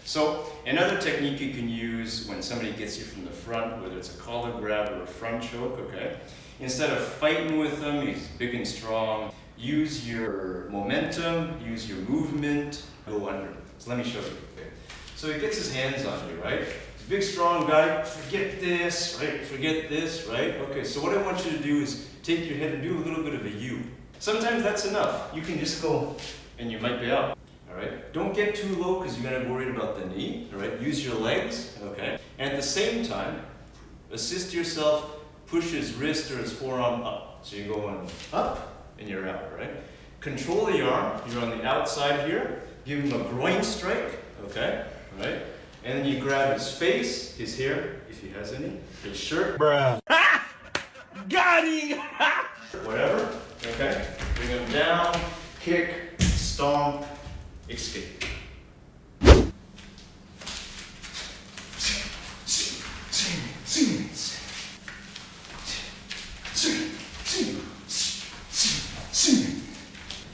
So another technique you can use when somebody gets you from the front, whether it's a collar grab or a front choke, okay? Instead of fighting with them, he's big and strong, use your momentum, use your movement, go under. So let me show you. Okay? So he gets his hands on you, right? He's a big, strong guy. Forget this, right? Forget this, right? Okay, so what I want you to do is take your head and do a little bit of a U. Sometimes that's enough. You can just go and you might be out. All right? Don't get too low because you're going to be worried about the knee. All right? Use your legs, okay? And at the same time, assist yourself, push his wrist or his forearm up. So you're going up and you're out, right? Control the arm. You're on the outside here. Give him a groin strike, okay? All right? And then you grab his face, his hair, if he has any, his shirt. Bruh. Got him! Whatever, okay? Bring him down, kick, stomp, escape.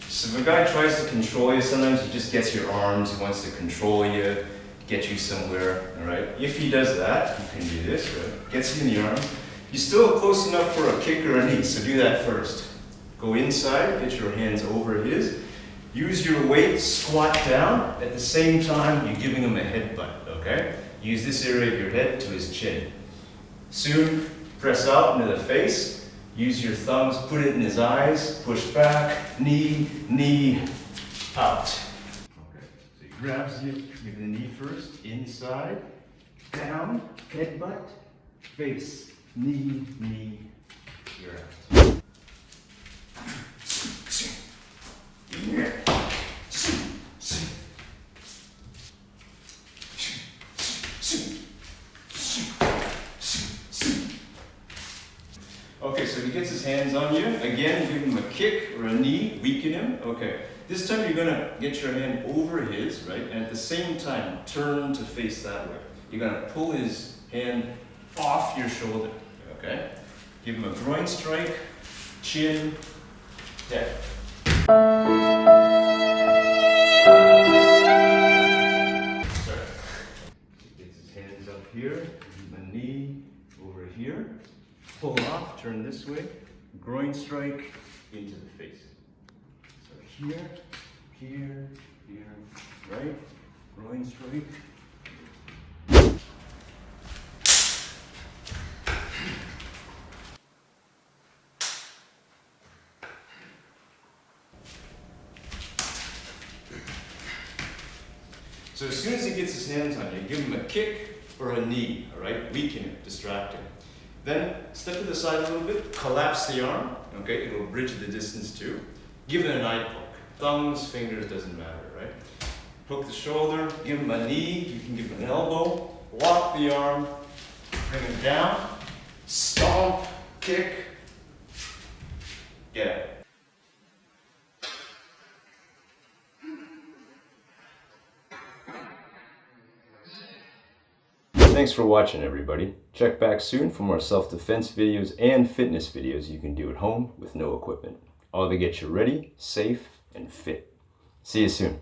So if a guy tries to control you, sometimes he just gets your arms, he wants to control you, get you somewhere, all right? If he does that, you can do this, right? Gets you in the arms. You're still close enough for a kick or a knee, so do that first. Go inside, get your hands over his. Use your weight, squat down. At the same time, you're giving him a headbutt, okay? Use this area of your head to his chin. Soon, press out into the face. Use your thumbs, put it in his eyes, push back, knee, knee, out. Okay, so he grabs you, give the knee first, inside, down, headbutt, face, knee, knee, you're out. Okay, so he gets his hands on you. Again, give him a kick or a knee, weaken him. Okay, this time you're gonna get your hand over his, right? And at the same time, turn to face that way. You're gonna pull his hand off your shoulder, okay? Give him a groin strike, chin, head. Sorry. He gets his hands up here, give him a knee over here. Pull off, turn this way, groin strike into the face. So here, here, here, right? Groin strike. So as soon as he gets his hands on you, give him a kick or a knee, all right? Weaken him, distract him. Then step to the side a little bit, collapse the arm, okay? It'll bridge the distance too. Give it an eye poke. Thumbs, fingers, doesn't matter, right? Hook the shoulder, give him a knee, you can give him an elbow, lock the arm, bring him down, stomp, kick, get it. Thanks for watching, everybody. Check back soon for more self-defense videos and fitness videos you can do at home with no equipment. All to get you ready, safe, and fit. See you soon.